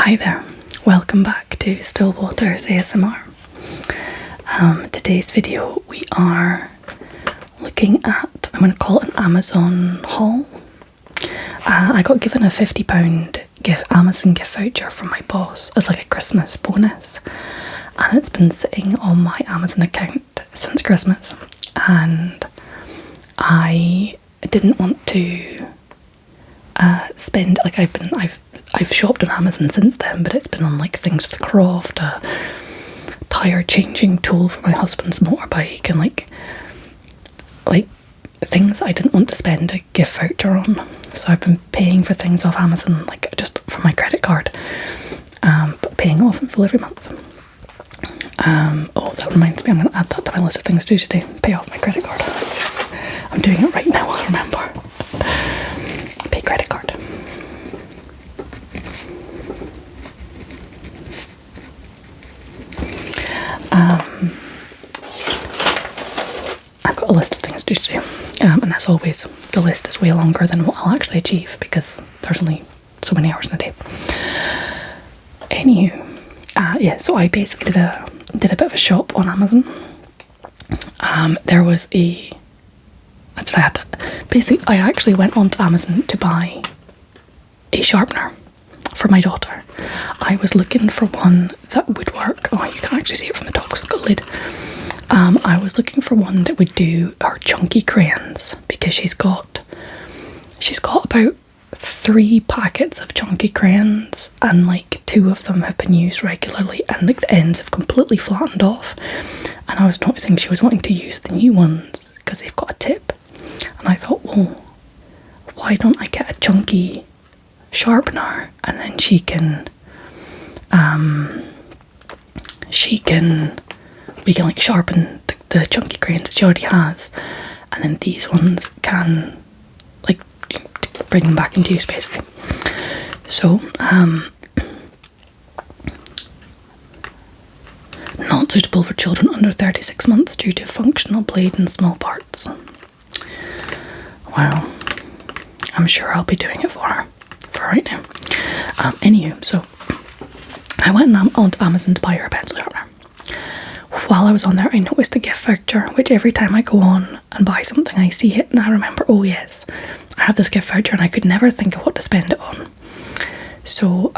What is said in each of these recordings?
Hi there, welcome back to Stillwaters ASMR. Today's video we are looking at, I'm going to call it an Amazon haul. I got given a £50 Amazon gift voucher from my boss as like a Christmas bonus, and it's been sitting on my Amazon account since Christmas, and I didn't want to spend, like I've shopped on Amazon since then, but it's been on like things for the Croft, a tyre changing tool for my husband's motorbike, and like things I didn't want to spend a gift voucher on. So I've been paying for things off Amazon, like just from my credit card, but paying off in full every month. Oh, that reminds me, I'm going to add that to my list of things to do today. Pay off my credit card. I'm doing it right now, I'll remember. Pay credit card. I've got a list of things to do today, and as always, the list is way longer than what I'll actually achieve because there's only so many hours in a day. Anywho, yeah, so I basically did a bit of a shop on Amazon. There was basically I actually went onto Amazon to buy a sharpener for my daughter. I was looking for one that would work. Oh, you can't actually see it from the top because it's got a lid. I was looking for one that would do her chunky crayons because she's got about 3 packets of chunky crayons, and like 2 of them have been used regularly, and like the ends have completely flattened off. And I was noticing she was wanting to use the new ones because they've got a tip, and I thought, well, why don't I get a chunky sharpener, and then we can like sharpen the chunky crayons that she already has, and then these ones can like bring them back into use basically. So not suitable for children under 36 months due to functional blade and small parts. Well, I'm sure I'll be doing it for her for right now. Anywho, so I went onto Amazon to buy her a pencil sharpener. While I was on there, I noticed the gift voucher, which every time I go on and buy something, I see it and I remember, oh yes, I have this gift voucher, and I could never think of what to spend it on. So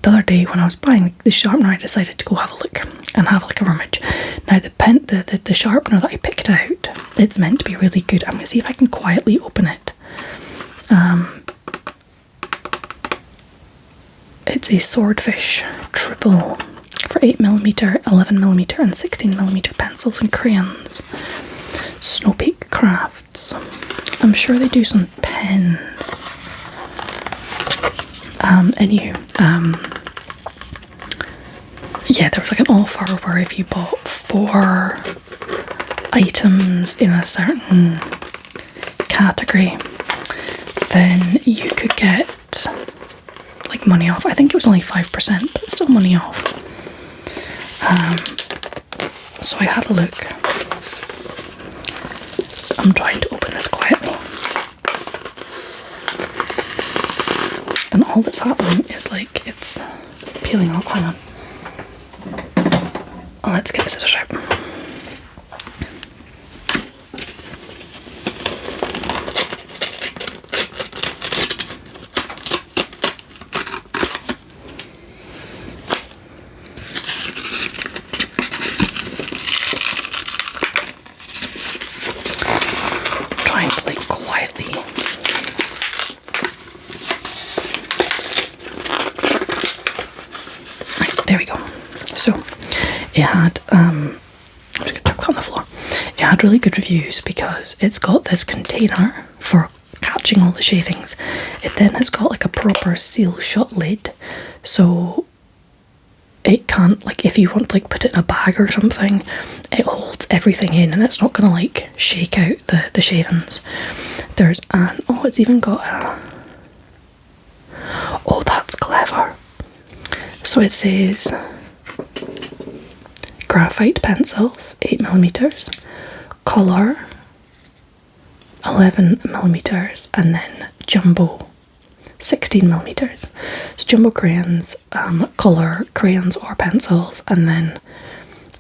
the other day when I was buying the sharpener, I decided to go have a look and have like a rummage. Now the sharpener that I picked out, it's meant to be really good. I'm going to see if I can quietly open it. It's a Swordfish Triple for 8mm, 11mm and 16mm pencils and crayons. Snow Peak Crafts. I'm sure they do some pens. Yeah, there was like an offer where if you bought 4 items in a certain category, then you could get like money off. I think it was only 5%, but it's still money off. So I had a look. I'm trying to open this quietly, and all that's happening is like it's peeling off. Hang on. Oh, let's get the scissors out. Trying to like quietly. Right, there we go. So it had I'm just gonna chuck that on the floor. It had really good reviews because it's got this container for catching all the shavings. It then has got like a proper seal shut lid, so it can't, like if you want to like put it in a bag or something, it holds everything in and it's not gonna like shake out the shavings. It's even got oh, that's clever. So it says graphite pencils, 8mm, colour, 11mm, and then jumbo 16 millimeters. So jumbo crayons, colour crayons or pencils, and then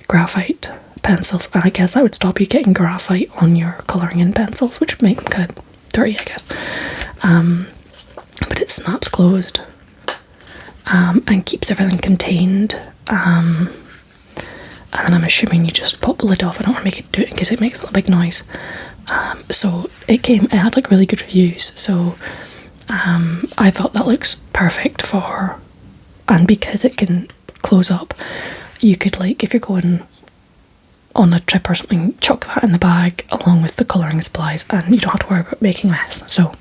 graphite pencils. And I guess that would stop you getting graphite on your colouring in pencils, which would make them kind of dirty, I guess. But it snaps closed and keeps everything contained. And then I'm assuming you just pop the lid off. I don't want to make it do it in case it makes a big noise. So it had like really good reviews. So I thought that looks perfect for, and because it can close up, you could, like, if you're going on a trip or something, chuck that in the bag along with the colouring supplies and you don't have to worry about making a mess. So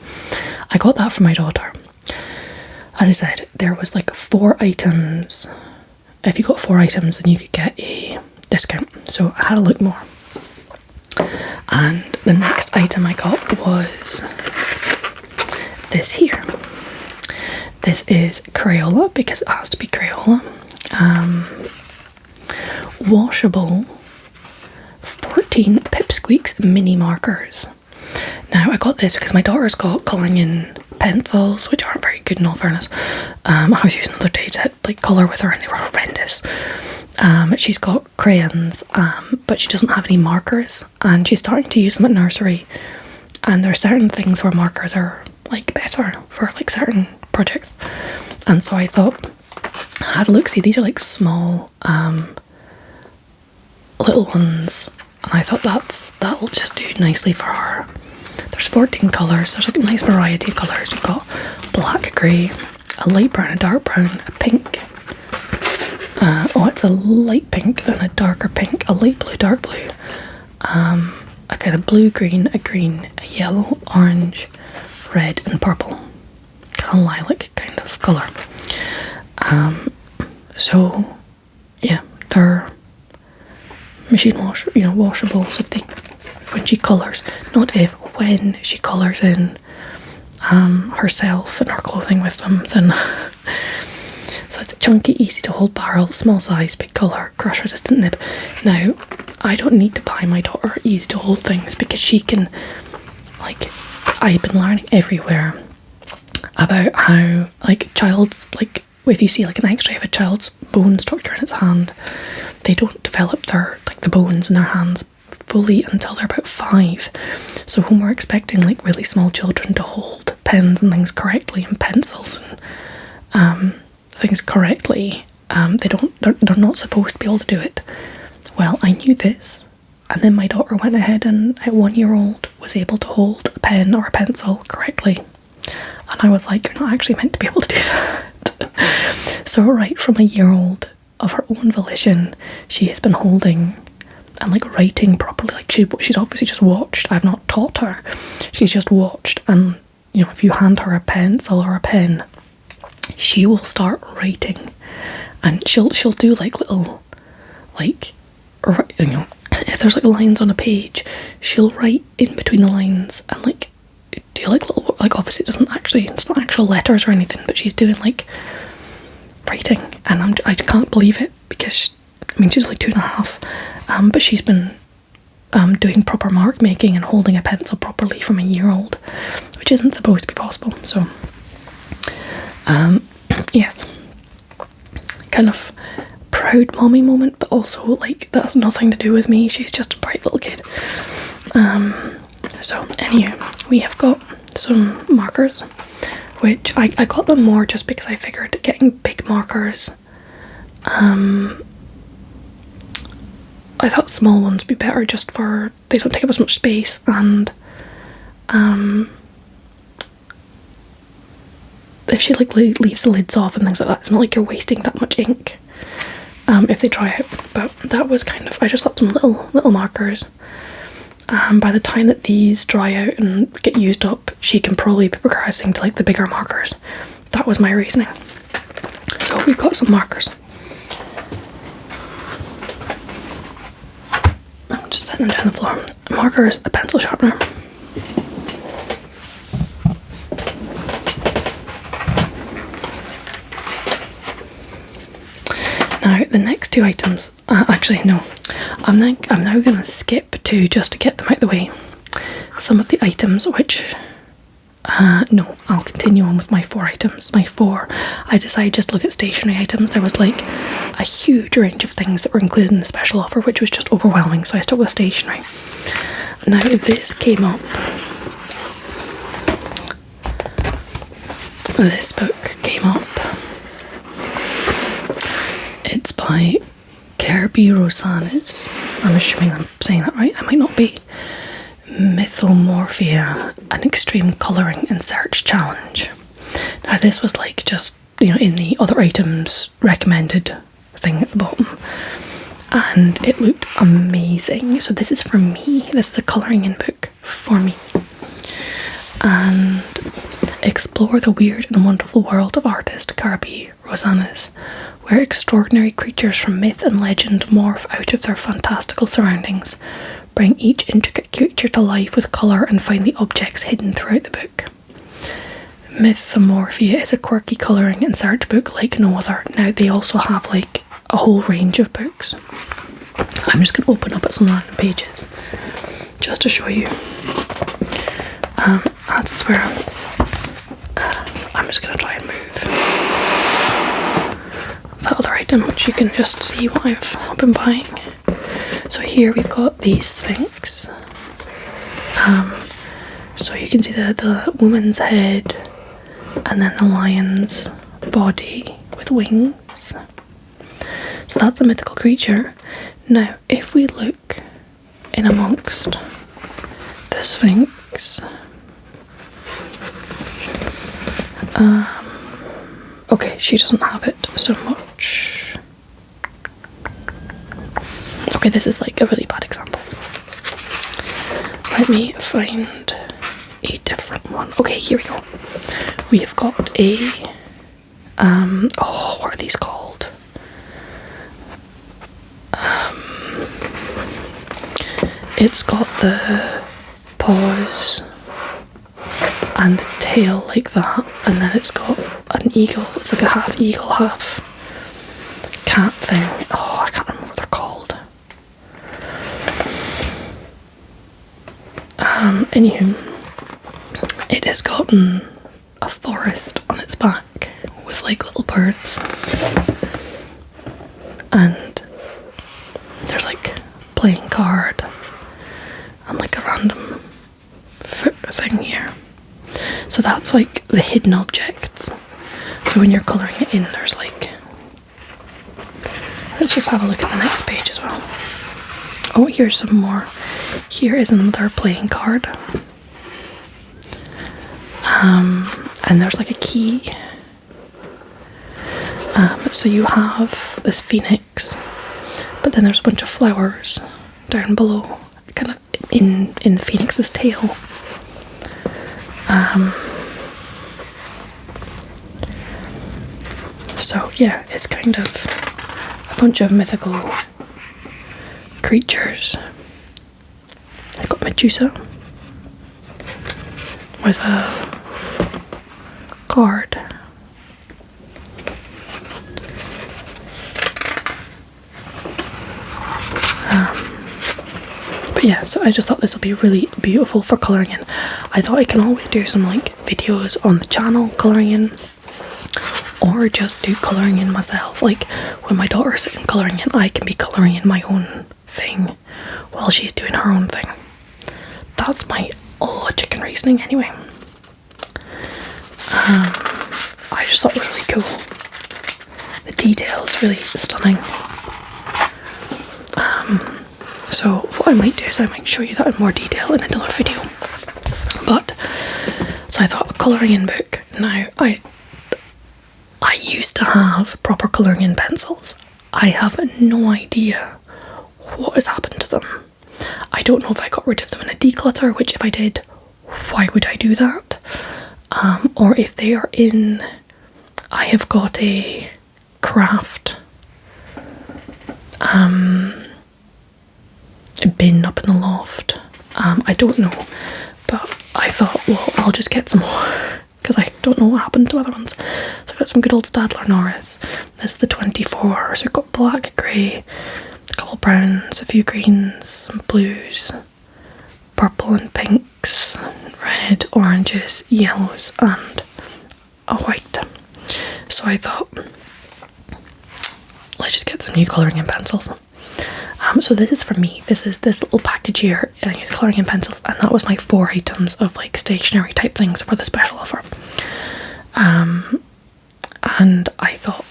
I got that for my daughter. As I said, there was like 4 items. If you got 4 items, then you could get a discount. So I had a look more. And the next item I got was this here. This is Crayola, because it has to be Crayola. Washable 14 Pipsqueaks mini markers. Now I got this because my daughter's got colouring in pencils, which aren't very good in all fairness. I was using the other day to like colour with her and they were horrendous. She's got crayons, but she doesn't have any markers, and she's starting to use them at nursery. And there are certain things where markers are like better for like certain projects. And so I thought, I had a look, see, these are like small little ones, and I thought that'll just do nicely for her. There's 14 colours, there's like a nice variety of colours. You've got black, grey, a light brown, a dark brown, a pink, it's a light pink and a darker pink, a light blue, dark blue, a kind of blue, green, a yellow, orange, red and purple, kind of lilac kind of colour. So yeah, they're machine wash, washables when she colours, not if, when she colours in herself and her clothing with them, then so it's a chunky, easy to hold barrel, small size, big colour, crush resistant nib. Now I don't need to buy my daughter easy to hold things, because she can, like, I've been learning everywhere about how, like, if you see like an x-ray of a child's bone structure in its hand, they don't develop the bones in their hands fully until they're about 5. So when we're expecting like really small children to hold pens and things correctly, and pencils and things correctly, they're not supposed to be able to do it. Well, I knew this, and then my daughter went ahead and at 1 year old was able to hold a pen or a pencil correctly, and I was like, you're not actually meant to be able to do that. So right from a year old, of her own volition, she has been holding and like writing properly. Like she's obviously just watched. I've not taught her. She's just watched, and if you hand her a pencil or a pen, she will start writing, and she'll do like little, like, if there's like lines on a page, she'll write in between the lines and like do like little, like, obviously it's not actual letters or anything, but she's doing like writing, and I can't believe it, because she's only 2.5, but she's been doing proper mark making and holding a pencil properly from a year old, which isn't supposed to be possible. So yes, kind of proud mommy moment, but also like that's nothing to do with me. She's just a bright little kid. So anyway, we have got some markers, which I got them more just because I figured getting big markers, I thought small ones would be better, just for they don't take up as much space, and if she like leaves the lids off and things like that, it's not like you're wasting that much ink if they dry out. But that was I just thought some little markers. By the time that these dry out and get used up, she can probably be progressing to like the bigger markers. That was my reasoning. So we've got some markers. I'm just setting them down the floor. Markers, a pencil sharpener. Now the next 2 items, actually no, I'm now going to skip 2 just to get them out of the way. Some of the items which No, I'll continue on with my 4 items. My 4, I decided just to look at stationery items. There was like a huge range of things that were included in the special offer, which was just overwhelming, so I stuck with stationery. Now this came up. This book came up. It's by Kirby Rosanes. I'm assuming I'm saying that right. I might not be. Mythomorphia, an extreme colouring and search challenge. Now this was like just, in the other items recommended thing at the bottom, and it looked amazing. So this is for me. This is a colouring in book for me. And explore the weird and wonderful world of artist Kirby Rosanes, where extraordinary creatures from myth and legend morph out of their fantastical surroundings. Bring each intricate creature to life with colour and find the objects hidden throughout the book. Mythomorphia is a quirky colouring and search book like no other. Now they also have like a whole range of books. I'm just going to open up at some random pages just to show you. That's where I'm just going to try and move that other item, which you can just see what I've been buying. So here we've got the Sphinx. So you can see the woman's head and then the lion's body with wings. So that's a mythical creature. Now, if we look in amongst the Sphinx, okay, she doesn't have it so much. Okay, this is like a really bad example. Let me find a different one. Okay, here we go. We've got a what are these called? It's got the paws and the tail like that, and then it's got an eagle. It's like a half eagle, half cat thing. Oh, I can't remember what they're called. Anywho, it has gotten a forest on its back with like little birds, and there's like playing card and like a random foot thing here. So that's like the hidden objects. So when you're colouring it in, there's like, let's just have a look at the next page as well. Oh, here's some more. Here is another playing card. And there's like a key. So you have this phoenix, but then there's a bunch of flowers down below, kind of in the phoenix's tail. So yeah, it's kind of a bunch of mythical creatures. I've got Medusa with a card. But yeah, so I just thought this would be really beautiful for colouring in. I thought I can always do some like videos on the channel colouring in, or just do colouring in myself. Like when my daughter's sitting colouring in, I can be colouring in my own thing while she's doing her own thing. That's my logic and reasoning anyway. I just thought it was really cool. The detail is really stunning. So what I might do is I might show you that in more detail in another video. But so I thought a colouring in book. Now I used to have proper colouring in pencils. I have no idea what has happened to them. I don't know if I got rid of them in a declutter, which if I did, why would I do that? Or if they are in, I have got a craft bin up in the loft. I don't know, but I thought, well, I'll just get some more because I don't know what happened to other ones. So I've got some good old Staedtler Norris. This is the 24, so I've got black, grey, a couple browns, a few greens, some blues, purple and pinks, red, oranges, yellows, and a white. So I thought, let's just get some new colouring in pencils. So this is for me. This is this little package here, and I use colouring in pencils, and that was my 4 items of like stationery type things for the special offer. And I thought,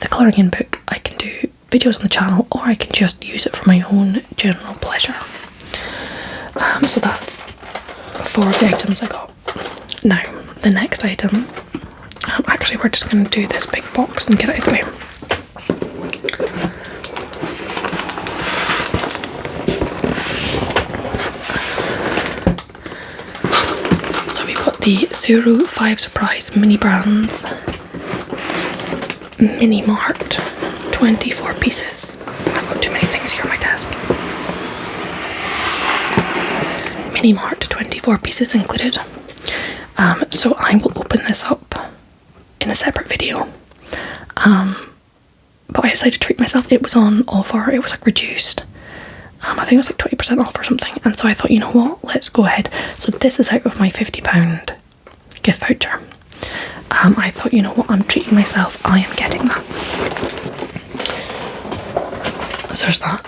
the colouring in book, I can do videos on the channel, or I can just use it for my own general pleasure. So that's 4 of the items I got. Now, the next item, actually we're just going to do this big box and get it out of the way. So we've got the 05 Surprise Mini Brands Mini Mart 24 pieces. I've got too many things here on my desk. Mini Mart 24 pieces included. So I will open this up in a separate video. But I decided to treat myself. It was on offer. It was like reduced. I think it was like 20% off or something. And so I thought, you know what, let's go ahead. So this is out of my £50 gift voucher. I thought, you know what, I'm treating myself. I am getting that. So there's that.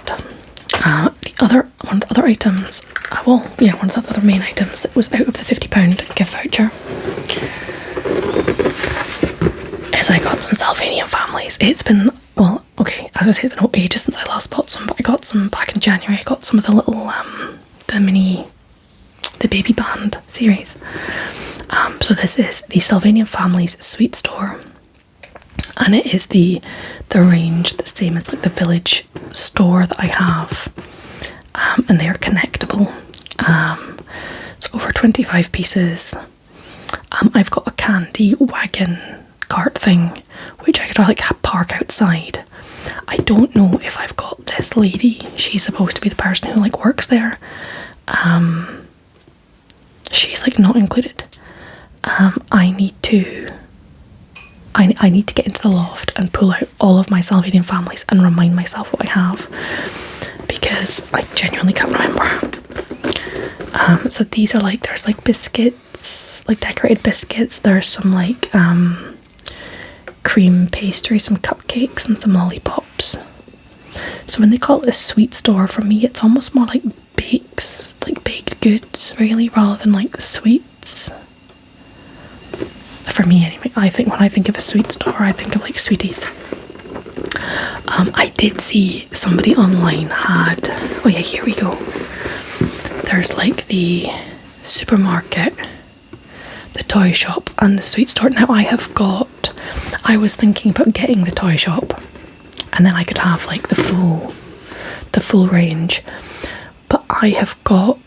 One of the other items, one of the other main items that was out of the £50 gift voucher is I got some Salvanian Families. It's been, well, okay, I was going to say it's been ages since I last bought some, but I got some back in January. I got some of the little, the Baby Band series. So this is the Salvanian Families Sweet Store, and it is the range the same as like the Village store that I have, and they are connectable. So over 25 pieces. I've got a candy wagon cart thing, which I could like park outside. I don't know if I've got this lady. She's supposed to be the person who like works there. She's like not included. I need to get into the loft and pull out all of my Salvanian Families and remind myself what I have, because I genuinely can't remember. So these are like, there's like biscuits, like decorated biscuits. There's some like cream pastry, some cupcakes, and some lollipops. So when they call it a sweet store, for me it's almost more like baked goods really, rather than like sweets. For me anyway. I think when I think of a sweet store, I think of like sweeties. I did see somebody online had, oh yeah, here we go. There's like the supermarket, the toy shop, and the sweet store. Now I was thinking about getting the toy shop, and then I could have like the full range. But I have got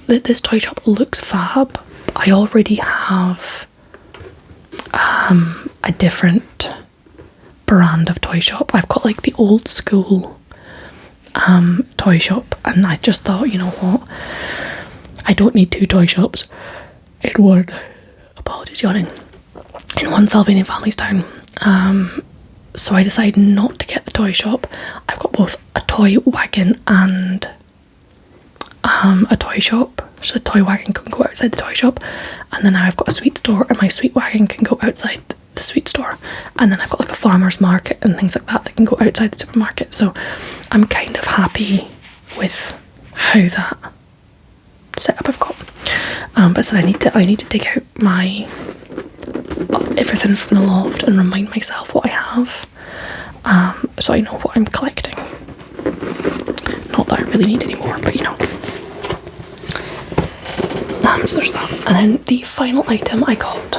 this toy shop looks fab. I already have a different brand of toy shop. I've got like the old school toy shop, and I just thought, you know what, I don't need 2 toy shops in one, apologies yawning, in one Salvanian Families town. So I decided not to get the toy shop. I've got both a toy wagon and a toy shop. So the toy wagon can go outside the toy shop, and then now I've got a sweet store, and my sweet wagon can go outside the sweet store, and then I've got like a farmer's market and things like that that can go outside the supermarket. So I'm kind of happy with how that setup I've got. But so I need to dig out my everything from the loft and remind myself what I have, so I know what I'm collecting. Not that I really need anymore, but you know. So there's that. And then the final item I got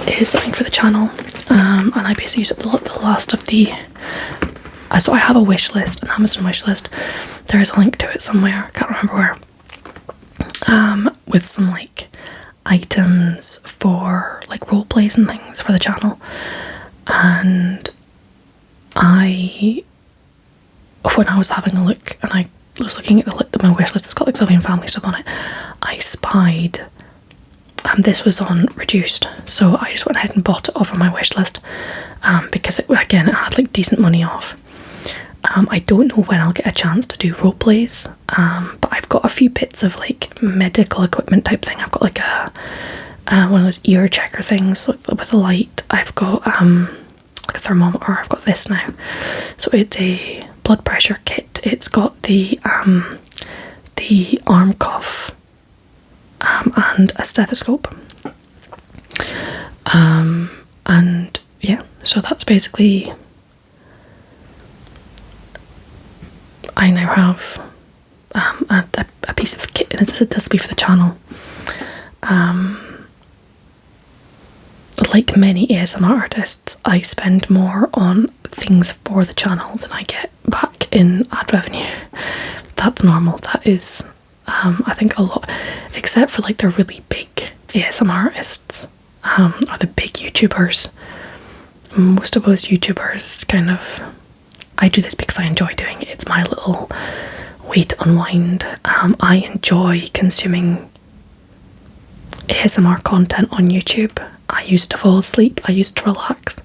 is something for the channel, and I basically used the last of the. So I have a wish list, an Amazon wish list. There is a link to it somewhere. I can't remember where. With some like items for like role plays and things for the channel, and when I was having a look and I was looking at my wish list, it's got like Salvanian Family stuff on it, I spied this was on reduced, so I just went ahead and bought it off of my wish list, because it had like decent money off. I don't know when I'll get a chance to do role plays, but I've got a few bits of like medical equipment type thing. I've got like a one of those ear checker things with a light. I've got like a thermometer. I've got this now, so it's a blood pressure kit. It's got the arm cuff, and a stethoscope, and yeah, so that's basically. I now have a piece of kit, and this will be for the channel. Like many ASMR artists, I spend more on things for the channel than I get back in ad revenue. That's normal. That is, I think, a lot, except for like the really big ASMR artists, or the big YouTubers. Most of those YouTubers kind of, I do this because I enjoy doing it. It's my little way to unwind. I enjoy consuming ASMR content on YouTube. I use it to fall asleep. I use it to relax.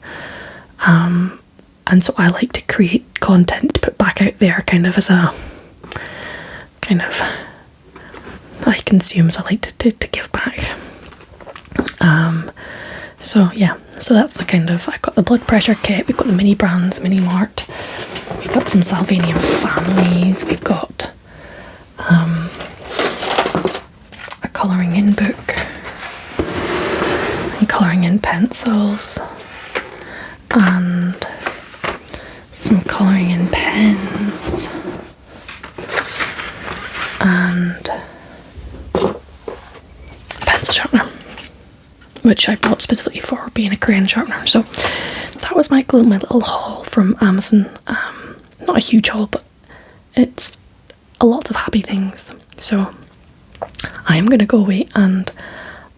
And so I like to create content to put back out there, kind of as a kind of I consume, so I like to give back. So yeah, so that's the kind of, I've got the blood pressure kit, we've got the mini brands, Mini Mart, we've got some Salvanian families, we've got a colouring in book and colouring in pencils and some colouring in pens and a pencil sharpener, which I bought specifically for being a crayon sharpener. So that was my little haul from Amazon. Not a huge haul, but it's a lot of happy things. So I'm gonna go away and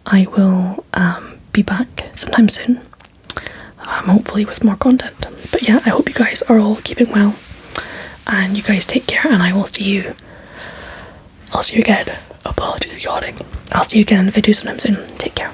I will be back sometime soon, hopefully with more content. But yeah, I hope you guys are all keeping well, and you guys take care, and I'll see you again. Apologies for yawning. I'll see you again in a video sometime soon. Take care.